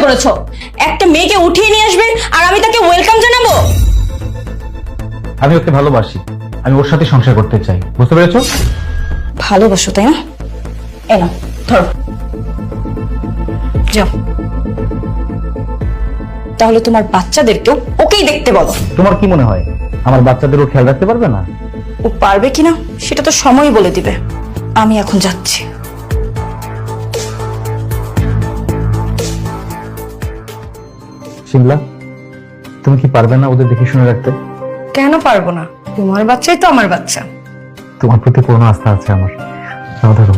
করেছো? একটা মেয়েকে উঠিয়ে নিয়ে আসবে আর আমি তাকে ওয়েলকাম জানাবো? আমি ওকে ভালোবাসি, আমি ওর সাথে সংসার করতে চাই, বুঝতে পেরেছো? ভালোবাসো তাই না? এনা ধরো, যাও। তাহলে তোমার বাচ্চাদেরকেও ওকেই দেখতে বলো। তোমার কি মনে হয় আমার বাচ্চাদেরও খেয়াল রাখতে পারবে না? ও পারবে কিনা সেটা তো সময় বলে দিবে। আমি এখন যাচ্ছি। শিমলা, তুমি কি পারবে না ওদের দেখে শুনে রাখতে? কেন পারবো না? তোমার বাচ্চাই তো আমার বাচ্চা। তোমার প্রতি পূর্ণ আস্থা আছে আমার। নাও ধরো।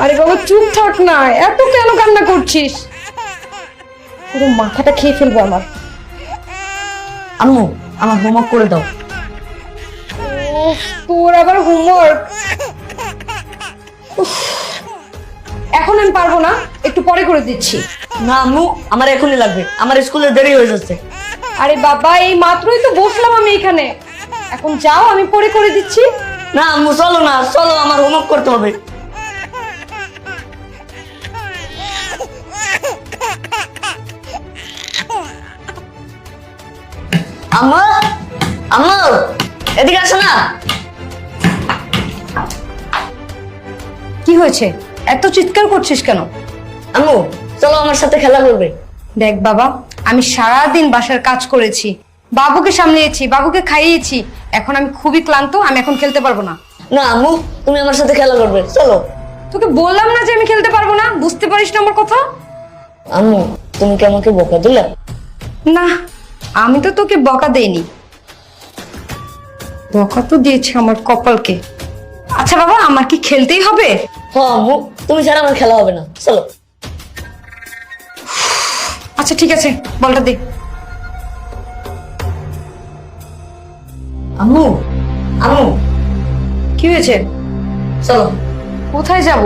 আরে বাবা চুপ থাক না, এত কেন কান্না করছিস? পুরো মাথাটা খেয়ে ফেলবো আমার। আম্মু, আমার হোমওয়ার্ক করে দাও। তোর আবার হোমওয়ার্ক? এখন আমি পারবো না, একটু পরে করে দিচ্ছি। না আম্মু, আমার এখনই লাগবে, আমার স্কুলে দেরি হয়ে যাচ্ছে। আরে বাবা এই মাত্রই তো বসলাম আমি এখানে, এখন যাও আমি পরে করে দিচ্ছি। না আম্মু চলো না, চলো, আমার হোমওয়ার্ক করতে হবে। আম্মু, আম্মু এদিকে আসো না। কি হয়েছে, এত চিৎকার করছিস কেন? আম্মু চলো আমার সাথে খেলা করবে। দেখ বাবা, আমি সারাদিন বাসার কাজ করেছি, বাবুকে সামলিয়েছি, বাবুকে খাইয়েছি, এখন আমি খুবই ক্লান্ত, আমি এখন খেলতে পারবো না। না আম্মু, তুমি আমার সাথে খেলা করবে, চলো। তোকে বললাম না যে আমি খেলতে পারবো না, বুঝতে পারিস না আমার কথা? আম্মু তুমি কি আমাকে বকা দিলে? না, আমি তো তোকে বকা দেইনি, বকা তো দিয়েছে আমার কপালকে। আচ্ছা বাবা, আমার কি খেলতেই হবে? হ্যাঁ আম্মু, তুমি ছাড়া আমার খেলা হবে না, চলো। আচ্ছা ঠিক আছে, বলটা দে। আম্মু, আম্মু কি হয়েছে? চলো। কোথায় যাব?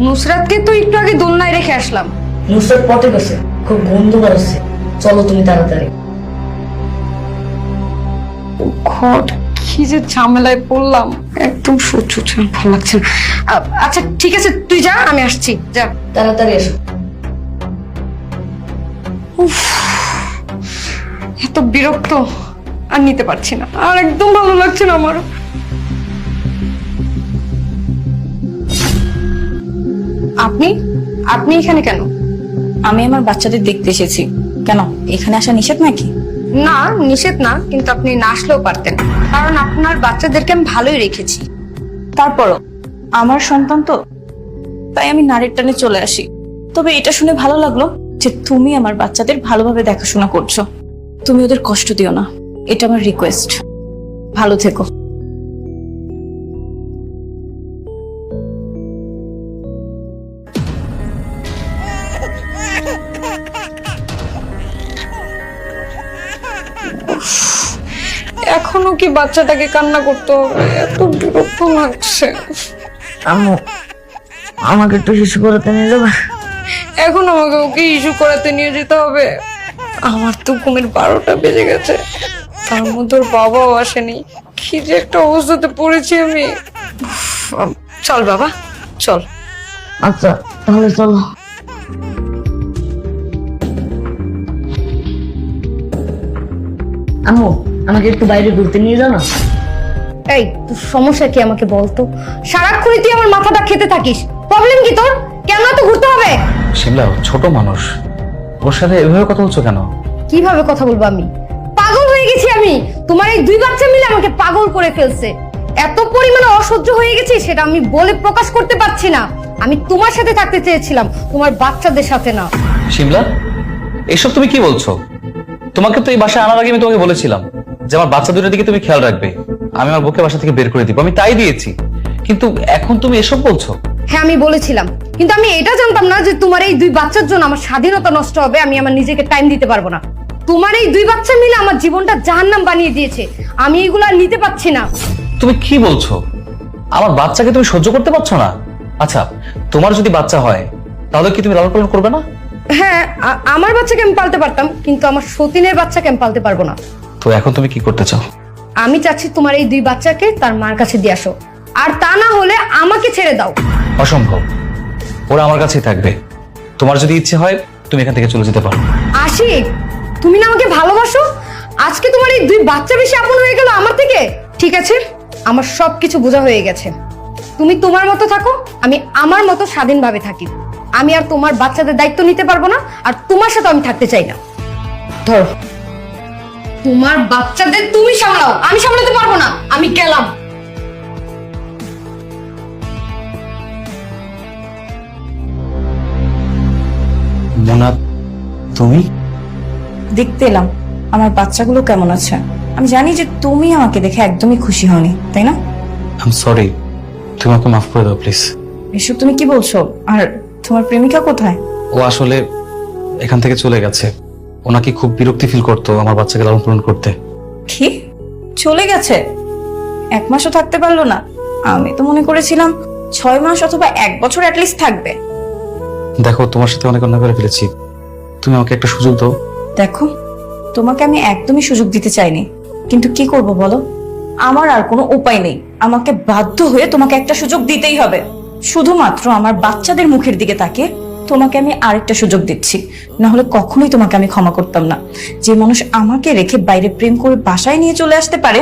নুসরাতকে তো একটু আগে দোলনায় রেখে আসলাম। নুসরাত পটে গেছে, খুব গন্ধ বেরোচ্ছে, চলো তুমি তাড়াতাড়ি। ঘট, কি যে ঝামেলায় পড়লাম, একদম সহ্য হচ্ছে না, ভালো লাগছে না। আচ্ছা ঠিক আছে, তুই যা, আমি আসছি, যা। তাড়াতাড়ি এসো। উফ, এত বিরক্ত আর নিতে পারছি না, আর একদম ভালো লাগছে না আমার। আপনি আপনি এখানে কেন? আমি আমার বাচ্চাদের দেখতে এসেছি। কেন, এখানে আসা নিষেধ নাকি? না নিষেধ না, কিন্তু আপনি না আসলেও পারতেন, কারণ আপনার বাচ্চাদেরকে আমি ভালোই রেখেছি। তারপরও আমার সন্তান তো, তাই আমি নারীর টানে চলে আসি। তবে এটা শুনে ভালো লাগলো যে তুমি আমার বাচ্চাদের ভালোভাবে দেখাশোনা করছো। তুমি ওদের কষ্ট দিও না, এটা আমার রিকোয়েস্ট। ভালো থেকো। এখনো কি বাচ্চাটাকে কান্না করতে হবে? এত বিরক্ত লাগছে। আম্মু আমাকে একটু শিশু করাতে নিয়ে যাবে? এখন আমাকে ওকে ইস্যু করাতে নিয়ে যেতে হবে? আমার তো ঘুমের 12টা বেজে গেছে, তার মধ্যে ওর বাবাও আসেনি, কি যে একটা অবস্থাতে পড়েছি আমি। চল বাবা চল। আচ্ছা তাহলে চলো। আম্মু আমাকে একটু বাইরে ঘুরতে নিয়ে যাও না? এই তোর সমস্যা কি আমাকে বলতো? সারাক্ষণই তুই আমার মাথাটা খেতে থাকিস, প্রবলেম কি তোর? কেন তো ঘুরতে হবে? শিমলা, ও ছোট মানুষ, ওর সাথে এভাবে কথা বলছো কেন? কিভাবে কথা বলবো আমি? পাগল হয়ে গেছি আমি, তোমার এই দুই বাচ্চা মিলে আমাকে পাগল করে ফেলছে। এত পরিমাণে অসহ্য হয়ে গেছি সেটা আমি বলে প্রকাশ করতে পারছি না। আমি তোমার সাথে থাকতে চেয়েছিলাম, তোমার বাচ্চাদের সাথে না। শিমলা, এসব তুমি কি বলছো? তোমাকে তো এই বাসায় আনার আগে আমি তোমাকে বলেছিলাম যে আমার বাচ্চা দুটোর দিকে তুমি খেয়াল রাখবে, আমি আমার বউকে বাসা থেকে বের করে দিব, আমি তাই দিয়েছি। কিন্তু এখন তুমি এসব বলছো? হ্যাঁ আমি বলেছিলাম, কিন্তু আমি এটা জানতাম না যে তোমার এই দুই বাচ্চার জন্য আমার স্বাধীনতা নষ্ট হবে, আমি আমার নিজেকে টাইম দিতে পারবো না। তোমার এই দুই বাচ্চা মিলে আমার জীবনটা জাহান্নাম বানিয়ে দিয়েছে, আমি এগুলো আর নিতে পারছি না। তুমি কি বলছো? আমার বাচ্চাকে তুমি সহ্য করতে পারছো না? আচ্ছা, তোমার যদি বাচ্চা হয় তাহলে কি তুমি লালন পালন করবে না? হ্যাঁ, আমার বাচ্চাকে আমি পালতে পারতাম, কিন্তু আমার সতীনের বাচ্চাকে আমি পালতে পারবো না। তো এখন তুমি কি করতে চাও? আমি চাচ্ছি তোমার এই 2 বাচ্চাকে তার মার কাছে দিয়ে আসো, আর তা না হলে আমাকে ছেড়ে দাও। অসম্ভব, ওরা আমার কাছেই থাকবে। তোমার যদি ইচ্ছে হয় তুমি এখান থেকে চলে যেতে পারো। আশিক, তুমি না আমাকে ভালোবাসো, আজকে তোমার এই 2 বাচ্চা বেশি আপন হয়ে গেল আমার থেকে। ঠিক আছে, আমার সবকিছু বোঝা হয়ে গেছে। তুমি তোমার মতো থাকো, আমি আমার মতো স্বাধীনভাবে থাকি। আমি আর তোমার বাচ্চাদের দায়িত্ব নিতে পারবো না, আর তোমার সাথে আমি থাকতে চাই না। ধরো, তোমার বাচ্চাদের তুমি সামলাও, আমি সামলাতে পারবো না। আমি গেলাম। মোনা, তুমি? দেখতে এলাম আমার বাচ্চাগুলো কেমন আছে। আমি জানি যে তুমি আমাকে দেখে একদমই খুশি হওনি, তাই না? আই এম সরি, তুমি আমাকে মাফ করে দাও প্লিজ। এসব তুমি কি বলছো? আর তোমার প্রেমিকা কোথায়? ও আসলে এখান থেকে চলে গেছে। ওনাকে খুব বিরক্তি ফিল করতো আমার বাচ্চাকে লালন পালন করতে। কি, চলে গেছে? 1 মাসও থাকতে পারলো না? আমি তো মনে করেছিলাম 6 মাস অথবা 1 বছর অ্যাটলিস্ট থাকবে। দেখো, তোমার সাথে অনেক অন্যায় করে ফেলেছি, তুমি আমাকে একটা সুযোগ দাও। দেখো, তোমাকে আমি একদমই সুযোগ দিতে চাইনি, কিন্তু কি করব বলো, আমার আর কোনো উপায় নেই। আমাকে বাধ্য হয়ে তোমাকে একটা সুযোগ দিতেই হবে। শুধুমাত্র আমার বাচ্চাদের মুখের দিকে তাকিয়ে তোমাকে আমি আরেকটা সুযোগ দিচ্ছি, না হলে কখনোই তোমাকে আমি ক্ষমা করতাম না। যে মানুষ আমাকে রেখে বাইরে প্রেম করে বাসায় নিয়ে চলে আসতে পারে,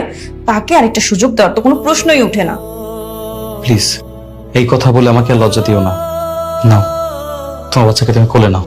তাকে আরেকটা সুযোগ দেওয়ার তো কোনো প্রশ্নই উঠে না। প্লিজ এই কথা বলে আমাকে আর লজ্জা দিও না। নাও, তোমার বাচ্চাকে তুমি কোলে নাও।